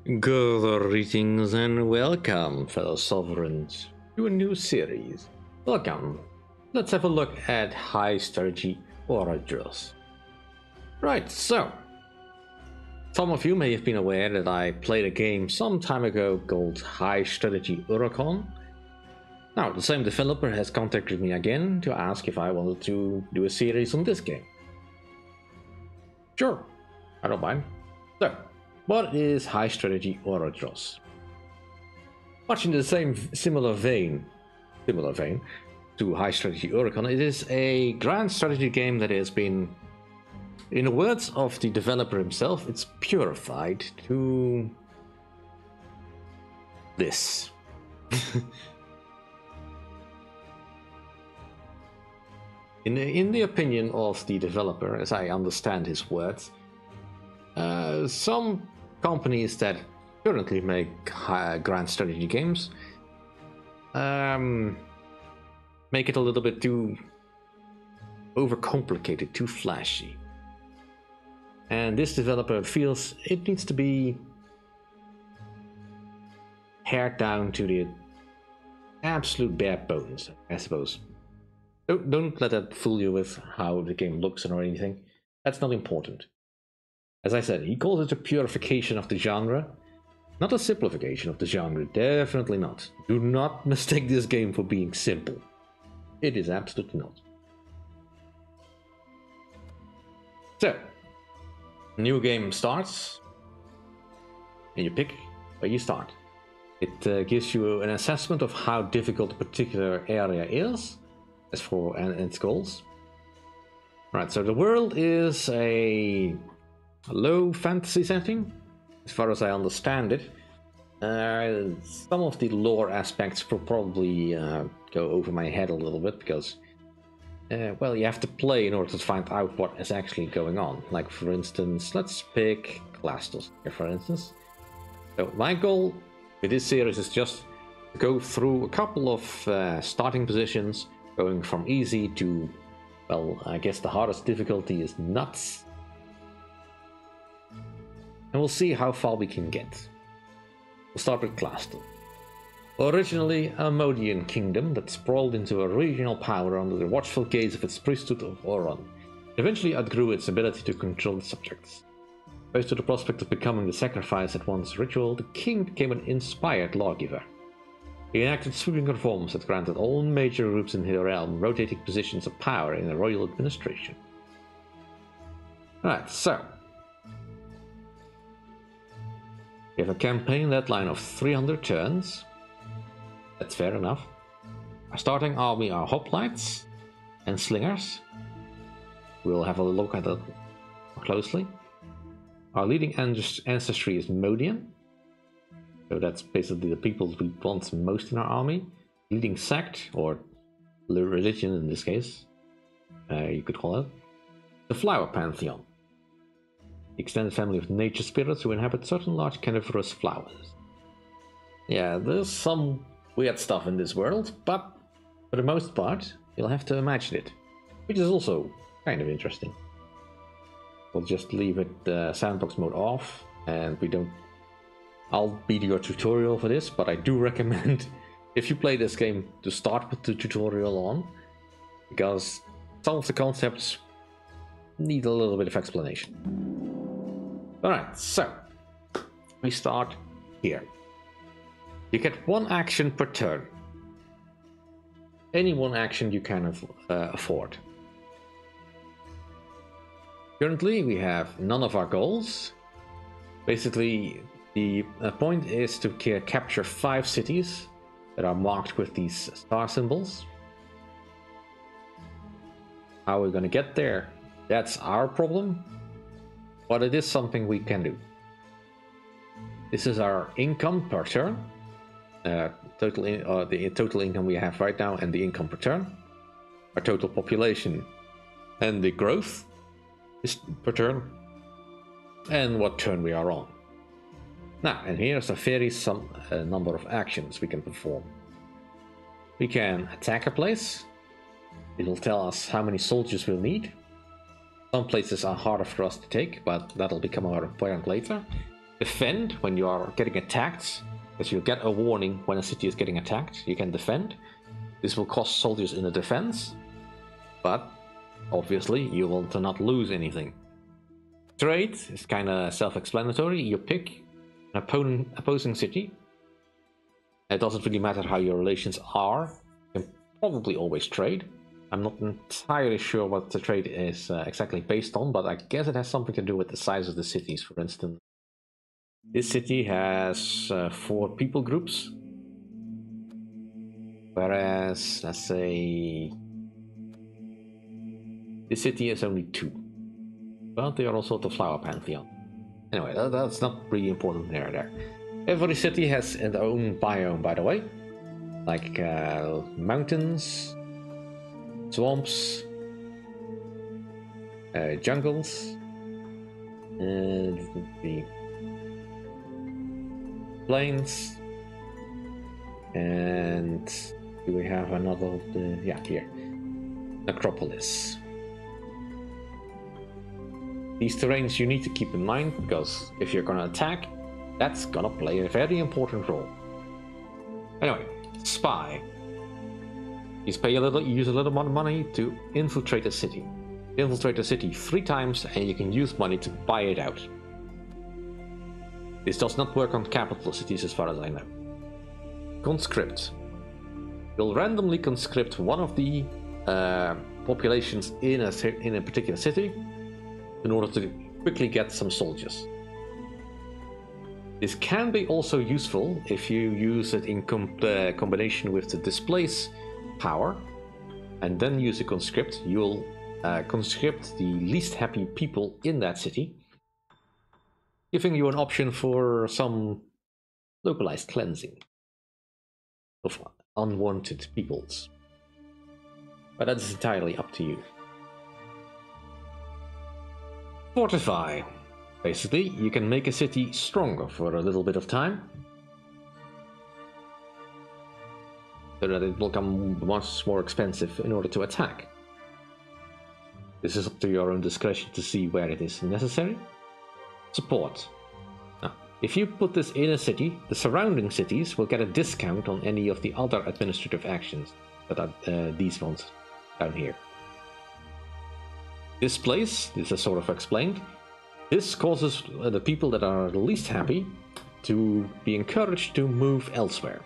Greetings and welcome, fellow sovereigns, to a new series. Welcome. Let's have a look at High Strategy Oradros. Right, so some of you may have been aware that I played a game some time ago called High Strategy Urukon. Now, the same developer has contacted me again to ask if I wanted to do a series on this game. Sure, I don't mind. So, what is High Strategy Oradros? Much in the similar vein to High Strategy Urukon, it is a grand strategy game that has been, in the words of the developer himself, it's purified to this. In the opinion of the developer, as I understand his words, some companies that currently make grand strategy games make it a little bit too overcomplicated, too flashy. And this developer feels it needs to be pared down to the absolute bare bones, I suppose. Don't let that fool you with how the game looks or anything. That's not important. As I said, he calls it a purification of the genre, not a simplification of the genre, definitely not. Do not mistake this game for being simple. It is absolutely not. So, new game starts, and you pick where you start. It gives you an assessment of how difficult a particular area is, as for its goals. Right, so the world is a low fantasy setting, as far as I understand it. Some of the lore aspects will probably go over my head a little bit because, well, you have to play in order to find out what is actually going on. Like, for instance, let's pick Clastos here, for instance. So my goal with this series is just to go through a couple of starting positions, going from easy to, well, I guess the hardest difficulty is nuts. And we'll see how far we can get. We'll start with Clastos. Originally a Modian kingdom that sprawled into a regional power under the watchful gaze of its priesthood of Oron, eventually outgrew its ability to control its subjects. Faced with the prospect of becoming the sacrifice at once ritual, the king became an inspired lawgiver. He enacted sweeping reforms that granted all major groups in the realm rotating positions of power in the royal administration. Alright, so we have a campaign deadline of 300 turns. That's fair enough. Our starting army are hoplites and slingers. We'll have a look at that more closely. Our leading ancestry is Modian. So that's basically the people we want most in our army. Leading sect, or religion in this case, you could call it, the Flower Pantheon. Extended family of nature spirits who inhabit certain large coniferous flowers. Yeah, there's some weird stuff in this world, but for the most part, you'll have to imagine it, which is also kind of interesting. We'll just leave it sandbox mode off, and we don't. I'll be your tutorial for this, but I do recommend, if you play this game, to start with the tutorial on, because some of the concepts need a little bit of explanation. Alright, so we start here. You get one action per turn. Any one action you can afford. Currently, we have none of our goals. Basically, the point is to capture 5 cities that are marked with these star symbols. How we're going to get there, that's our problem. But it is something we can do. This is our income per turn. The total income we have right now and the income per turn. Our total population and the growth is per turn. And what turn we are on. Now, and here's a very number of actions we can perform. We can attack a place. It'll tell us how many soldiers we'll need. Some places are harder for us to take, but that'll become more apparent later. defend when you are getting attacked, because you'll get a warning when a city is getting attacked. You can defend. This will cost soldiers in the defense, but obviously you want to not lose anything. Trade is kind of self-explanatory. You pick an opposing city. It doesn't really matter how your relations are. You can probably always trade. I'm not entirely sure what the trade is exactly based on, but I guess it has something to do with the size of the cities. For instance, this city has 4 people groups, whereas, let's say, this city is only 2. But they are also the flower pantheon. Anyway, that's not really important there. Every city has its own biome, by the way, like mountains, swamps, jungles, and the plains, and do we have another? Yeah, here, necropolis. These terrains you need to keep in mind, because if you're gonna attack, that's gonna play a very important role. Anyway, spy. You use a little more money to infiltrate a city. Infiltrate a city 3 times and you can use money to buy it out. This does not work on capital cities as far as I know. Conscript. You'll randomly conscript one of the populations in a particular city in order to quickly get some soldiers. This can be also useful if you use it in combination with the displace power, and then use a conscript. You'll conscript the least happy people in that city, giving you an option for some localized cleansing of unwanted peoples. But that's entirely up to you. Fortify. Basically, you can make a city stronger for a little bit of time, so that it will become much more expensive in order to attack. This is up to your own discretion to see where it is necessary. Support. Now, if you put this in a city, the surrounding cities will get a discount on any of the other administrative actions that are these ones down here. Displace, this is sort of explained. This causes the people that are least happy to be encouraged to move elsewhere.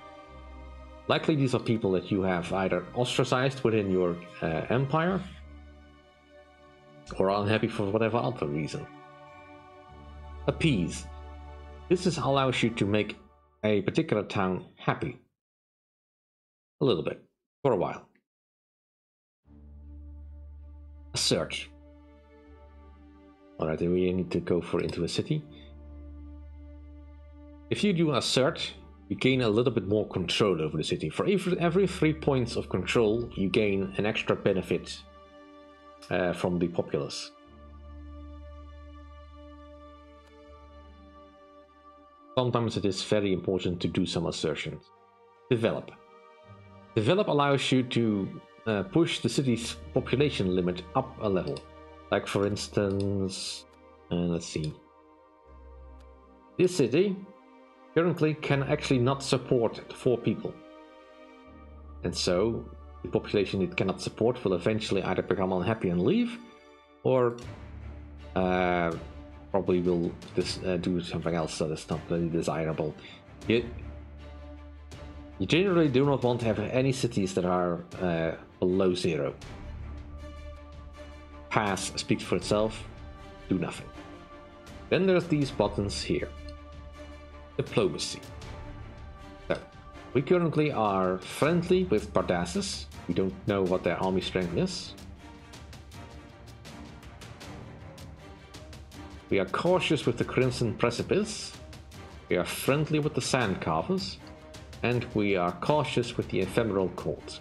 Likely these are people that you have either ostracized within your empire or are unhappy for whatever other reason. Appease. This allows you to make a particular town happy. A little bit. For a while. Assert. Alright, then we need to go into a city. If you do assert, you gain a little bit more control over the city. For every 3 points of control, you gain an extra benefit from the populace. Sometimes it is very important to do some assertions. Develop. Develop allows you to push the city's population limit up a level. Like for instance, let's see. This city currently can actually not support 4 people. And so the population it cannot support will eventually either become unhappy and leave, or probably will do something else that is not really desirable. You generally do not want to have any cities that are below 0. Pass speaks for itself, do nothing. Then there's these buttons here. Diplomacy. So, we currently are friendly with Predecessor. We don't know what their army strength is. We are cautious with the Crimson Precipice. We are friendly with the Sand Carvers. And we are cautious with the Ephemeral Court.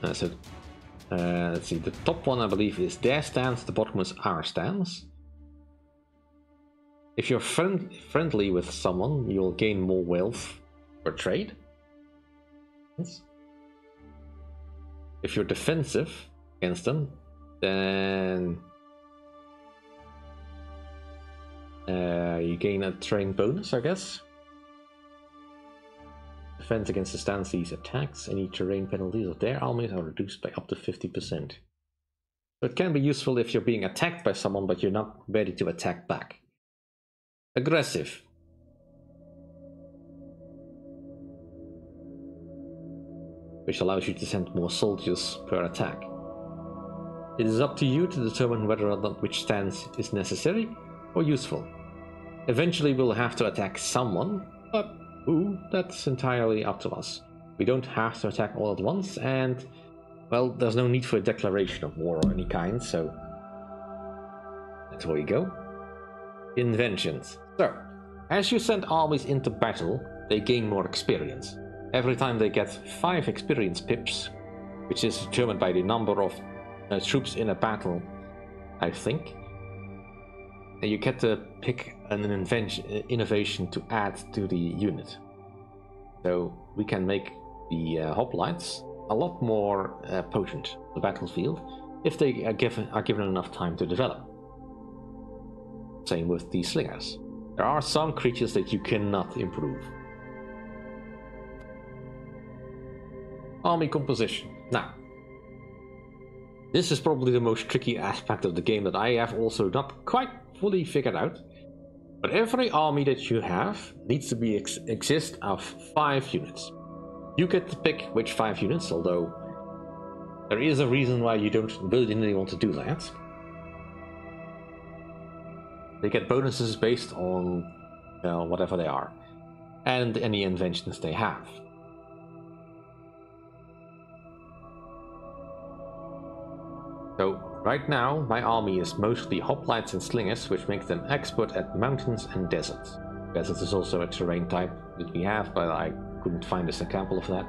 Let's see, the top one I believe is their stance, the bottom is our stance. If you're friendly with someone, you'll gain more wealth per trade. Yes. If you're defensive against them, then You gain a terrain bonus, I guess. Defense against the stances attacks. Any terrain penalties of their armies are reduced by up to 50%. So it can be useful if you're being attacked by someone, but you're not ready to attack back. Aggressive. Which allows you to send more soldiers per attack. It is up to you to determine whether or not which stance is necessary or useful. Eventually we'll have to attack someone, but who? That's entirely up to us. We don't have to attack all at once, and well, there's no need for a declaration of war or any kind, so that's where we go. Inventions. So, as you send armies into battle, they gain more experience. Every time they get 5 experience pips, which is determined by the number of troops in a battle, I think. And you get to pick an innovation to add to the unit. So we can make the hoplites a lot more potent on the battlefield if they are given enough time to develop. Same with the slingers. There are some creatures that you cannot improve. Army composition. Now, this is probably the most tricky aspect of the game that I have also not quite fully figured out. But every army that you have needs to be exist of 5 units. You get to pick which 5 units, although there is a reason why you don't really want to do that. They get bonuses based on whatever they are, and any inventions they have. So, right now, my army is mostly hoplites and slingers, which makes them expert at mountains and deserts. Deserts is also a terrain type that we have, but I couldn't find an example of that.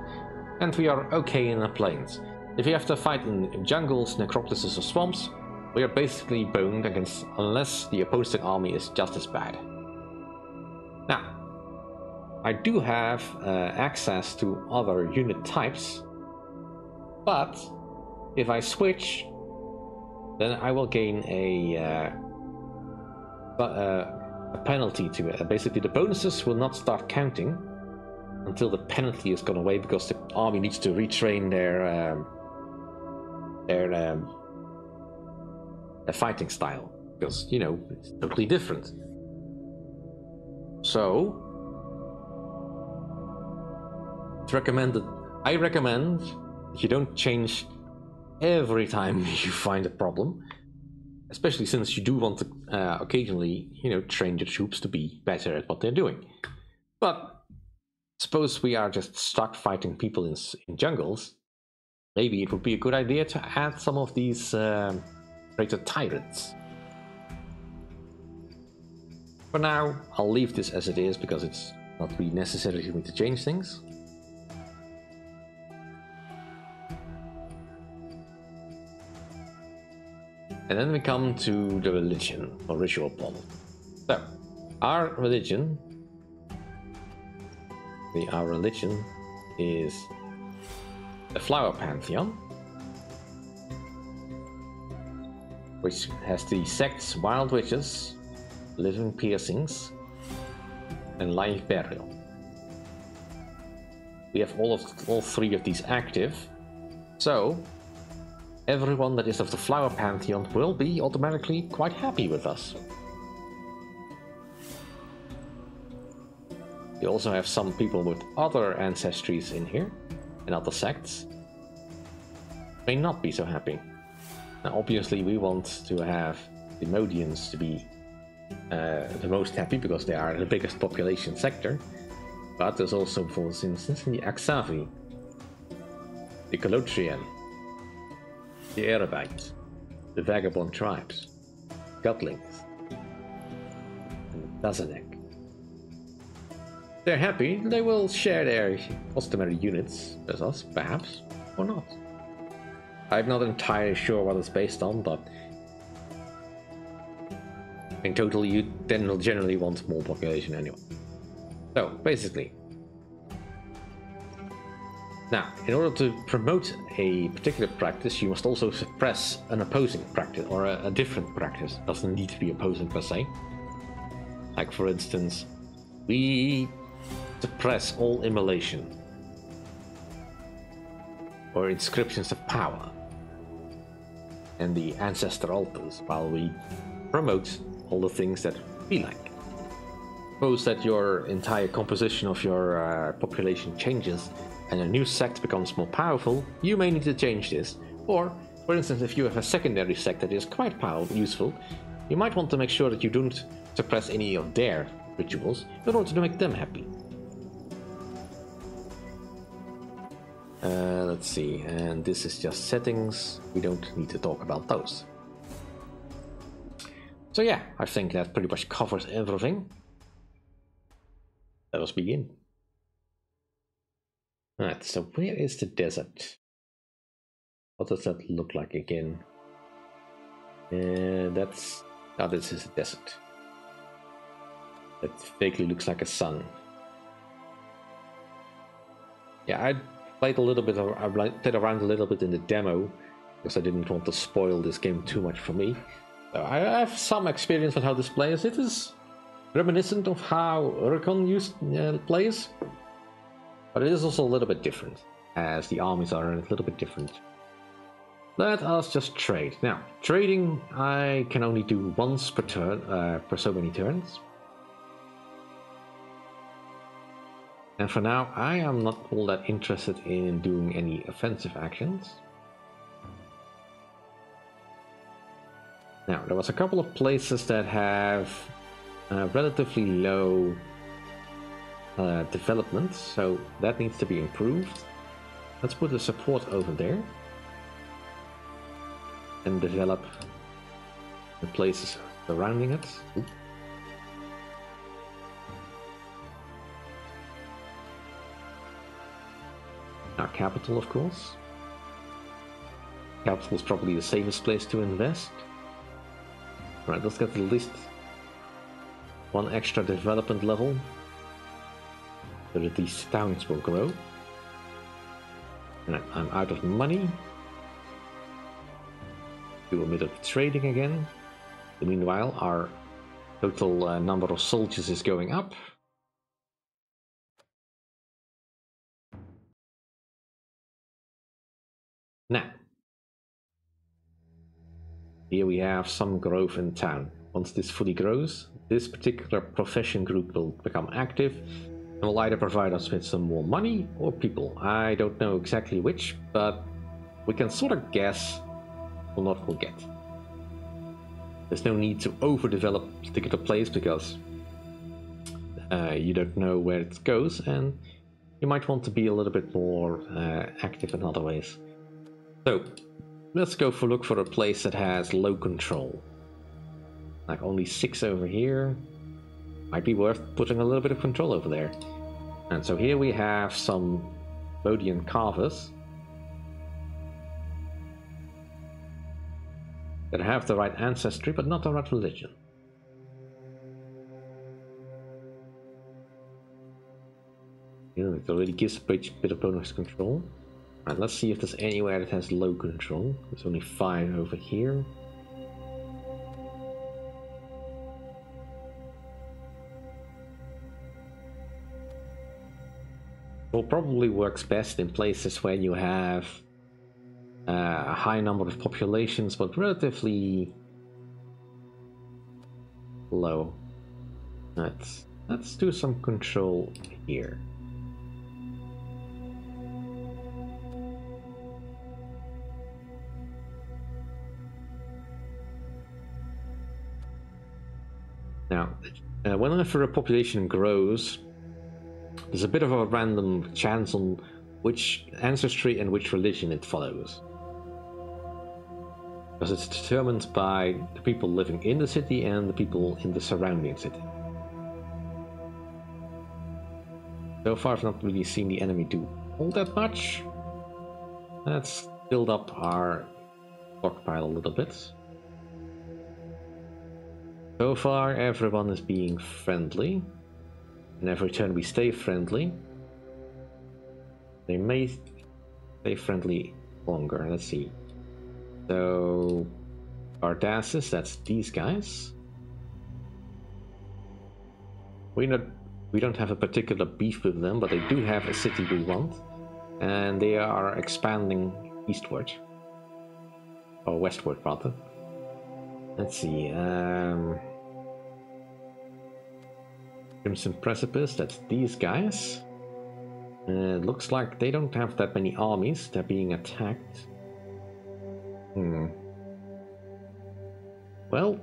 And we are okay in the plains. If you have to fight in jungles, necropolises or swamps, we are basically boned against unless the opposing army is just as bad. Now, I do have access to other unit types, but if I switch, then I will gain a penalty to it. Basically, the bonuses will not start counting until the penalty has gone away, because the army needs to retrain their fighting style, because, you know, it's totally different. So, it's recommended. I recommend you don't change every time you find a problem, especially since you do want to occasionally, you know, train your troops to be better at what they're doing. But suppose we are just stuck fighting people in jungles, maybe it would be a good idea to add some of these greater tyrants. For now, I'll leave this as it is because it's not really necessary for me to change things. And then we come to the religion, or ritual plot. So, our religion is the flower pantheon, which has the sects Wild Witches, Living Piercings, and Life Burial. We have all 3 of these active, so everyone that is of the flower pantheon will be automatically quite happy with us. We also have some people with other ancestries in here, and other sects may not be so happy. Now obviously we want to have the Modians to be the most happy because they are the biggest population sector, but there's also, for instance, the Aksavi, the Colotrian, the Airbid, the Vagabond tribes, Godlings, and the Dazanek. They're happy, they will share their customary units with us, perhaps, or not. I'm not entirely sure what it's based on, but in total you then will generally want more population anyway. So, basically, now, in order to promote a particular practice, you must also suppress an opposing practice, or a different practice. It doesn't need to be opposing per se. Like for instance, we suppress all immolation or inscriptions of power and the ancestor altars, while we promote all the things that we like. Suppose that your entire composition of your population changes and a new sect becomes more powerful, you may need to change this. Or, for instance, if you have a secondary sect that is quite useful, you might want to make sure that you don't suppress any of their rituals in order to make them happy. Let's see, and this is just settings. We don't need to talk about those. So yeah, I think that pretty much covers everything. Let us begin. Alright, so where is the desert? What does that look like again? This is a desert. That vaguely looks like a sun. Yeah, I played around a little bit in the demo because I didn't want to spoil this game too much for me. So I have some experience with how this plays. It is reminiscent of how Urukon plays, but it is also a little bit different, as the armies are a little bit different. Let us just trade. Now, trading I can only do once per turn, per so many turns. And for now, I am not all that interested in doing any offensive actions. Now, there was a couple of places that have relatively low development, so that needs to be improved. Let's put the support over there and develop the places surrounding it. Ooh. Our capital, of course. Capital is probably the safest place to invest. Right, let's get at least one extra development level so that these towns will grow. And I'm out of money. Do a bit of trading again. Meanwhile, our total number of soldiers is going up. Now, here we have some growth in town. Once this fully grows, this particular profession group will become active and will either provide us with some more money or people. I don't know exactly which, but we can sort of guess what we'll get. There's no need to overdevelop a particular place because you don't know where it goes, and you might want to be a little bit more active in other ways. So, let's look for a place that has low control. Like only 6 over here. Might be worth putting a little bit of control over there. And so here we have some Bodian carvers that have the right ancestry but not the right religion. It already gives a bit of bonus control. Right, let's see if there's anywhere that has low control. There's only 5 over here. Well, probably works best in places where you have a high number of populations, but relatively low. Let's do some control here. Now, whenever a population grows, there's a bit of a random chance on which ancestry and which religion it follows. Because it's determined by the people living in the city and the people in the surrounding city. So far I've not really seen the enemy do all that much. Let's build up our stockpile a little bit. So far, everyone is being friendly, and every turn we stay friendly, they may stay friendly longer. Let's see. So, Ardassus, that's these guys. We don't have a particular beef with them, but they do have a city we want, and they are expanding eastward, or westward rather. Let's see. Crimson Precipice. That's these guys. It looks like they don't have that many armies. They're being attacked. Well,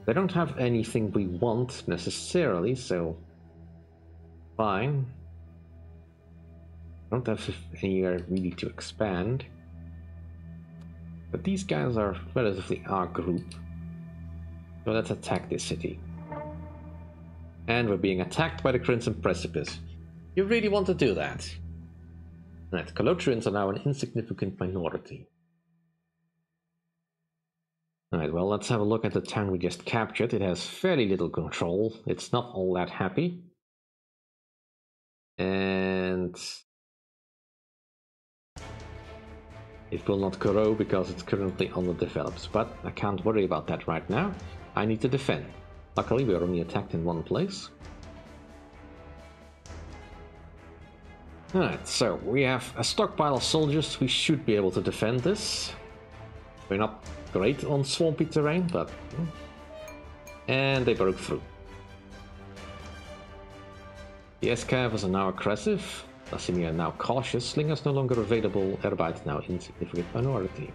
they don't have anything we want necessarily, so fine. Don't have anywhere really to expand. But these guys are relatively our group. So let's attack this city. And we're being attacked by the Crimson Precipice. You really want to do that? Right, Colotrians are now an insignificant minority. Alright, well, let's have a look at the town we just captured. It has fairly little control. It's not all that happy. And it will not grow because it's currently underdeveloped. But I can't worry about that right now. I need to defend. Luckily, we are only attacked in one place. Alright, so we have a stockpile of soldiers. We should be able to defend this. We're not great on swampy terrain, but... And they broke through. The Escavers are now aggressive. Lassimia are now cautious. Slingers no longer available. Airbid now insignificant minority.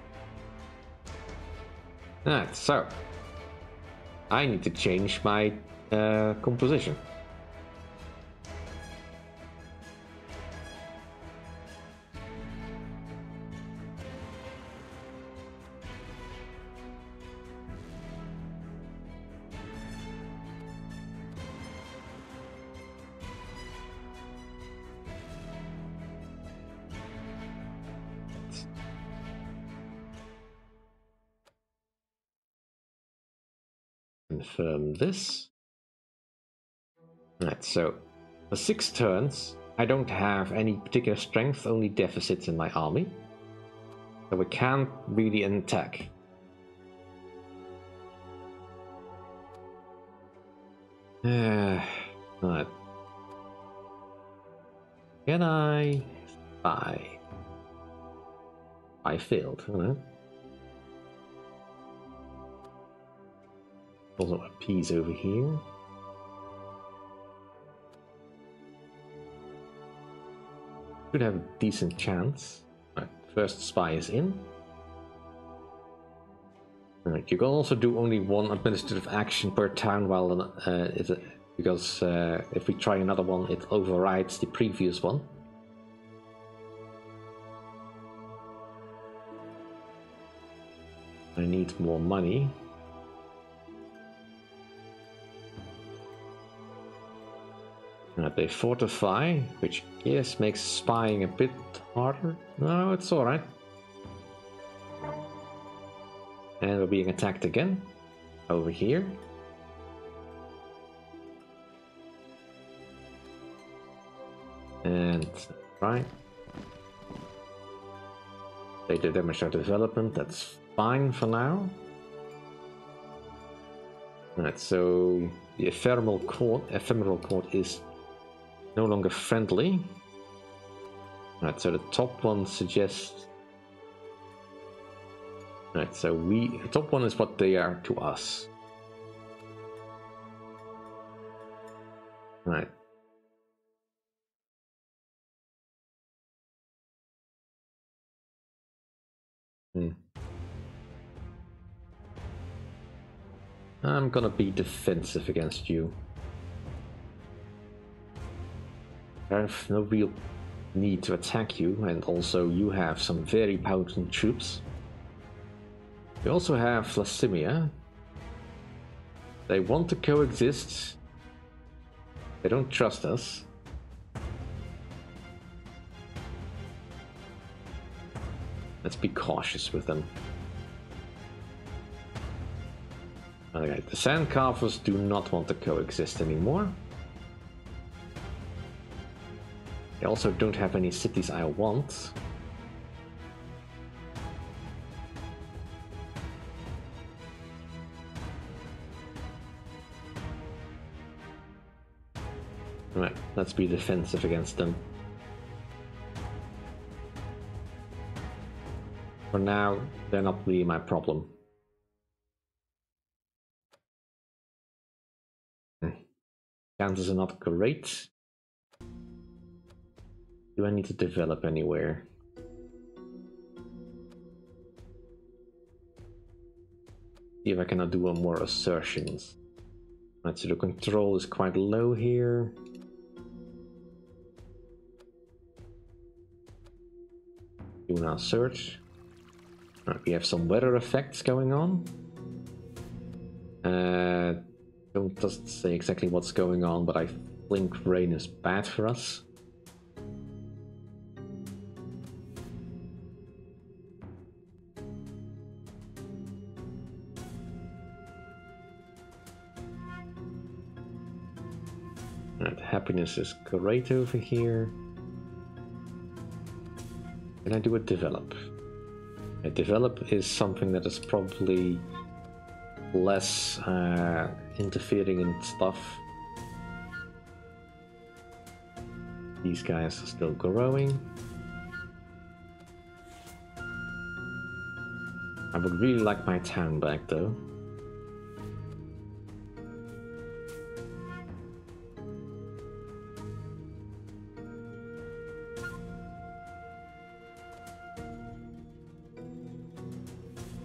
Alright, so... I need to change my composition. Confirm this. Right, so for 6 turns, I don't have any particular strength, only deficits in my army. So we can't really attack. Right. Can I spy? I failed, huh? Also a piece over here. Should have a decent chance. Right, first spy is in. Right, you can also do only one administrative action per town while because if we try another one, it overrides the previous one. I need more money. They fortify, which yes makes spying a bit harder. No, it's alright. And we're being attacked again. Over here. And right. They did damage our development, that's fine for now. Right, so the ephemeral court is no longer friendly. Right, so the top one suggests... Right, so the top one is what they are to us. Right. I'm gonna be defensive against you. I have no real need to attack you, and also you have some very potent troops. We also have Lassimia. They want to coexist. They don't trust us. Let's be cautious with them. Okay, the Sandcarvers do not want to coexist anymore. They also don't have any cities I want. Alright, let's be defensive against them. For now, they're not really my problem. Chances are not great. Do I need to develop anywhere? See if I cannot do more assertions. Right, so the control is quite low here. Do now search. Right, we have some weather effects going on. Doesn't say exactly what's going on, but I think rain is bad for us. Right, happiness is great over here. Can I do a develop? A develop is something that is probably less interfering in stuff. These guys are still growing. I would really like my town back though.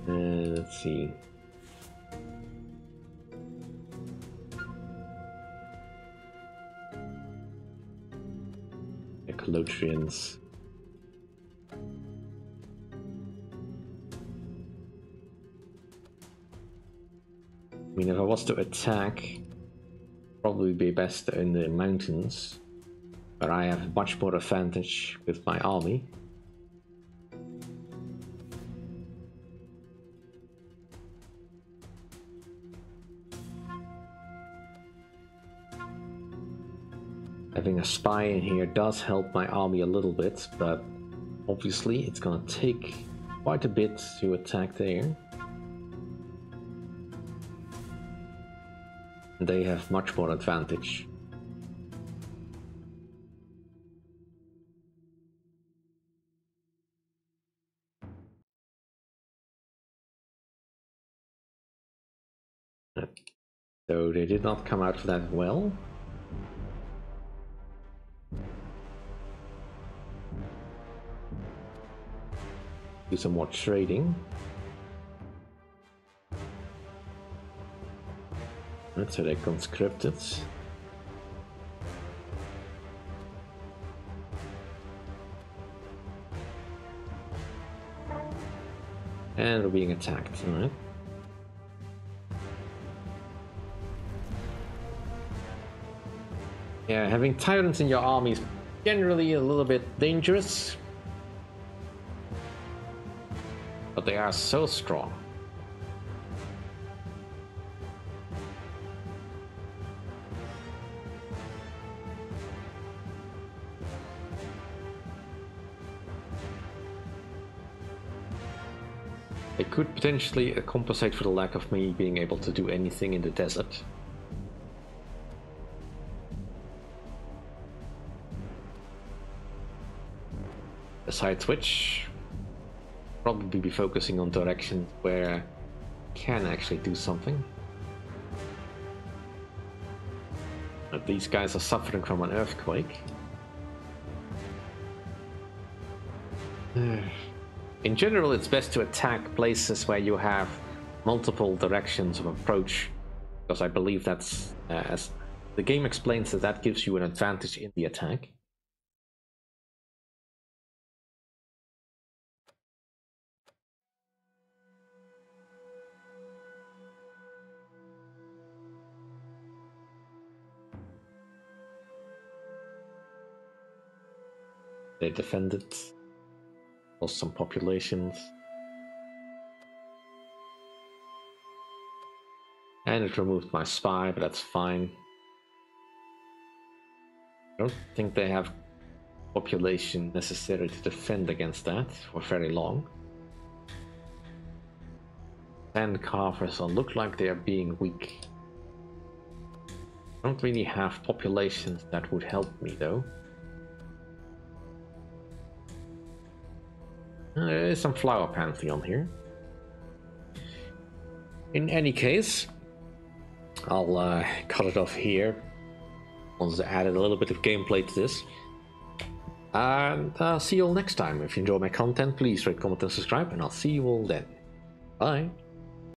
Let's see. Ecologians. I mean, if I was to attack, probably be best in the mountains, where I have much more advantage with my army. Having a spy in here does help my army a little bit, but obviously it's gonna take quite a bit to attack there. They have much more advantage. So they did not come out that well. Do some more trading. Right, so they conscripted. And we're being attacked, alright. Yeah, having tyrants in your army is generally a little bit dangerous. But they are so strong. They could potentially compensate for the lack of me being able to do anything in the desert. Besides which, probably be focusing on directions where I can actually do something. But these guys are suffering from an earthquake. In general, it's best to attack places where you have multiple directions of approach, because I believe that's, as the game explains, that gives you an advantage in the attack. They defended, lost some populations. And it removed my spy, but that's fine. I don't think they have population necessary to defend against that for very long. Sand carvers look like they are being weak. Don't really have populations that would help me though. There is some flower pantheon here. In any case, I'll cut it off here. Once I added a little bit of gameplay to this. And see you all next time. If you enjoy my content, please rate, comment, and subscribe, and I'll see you all then. Bye.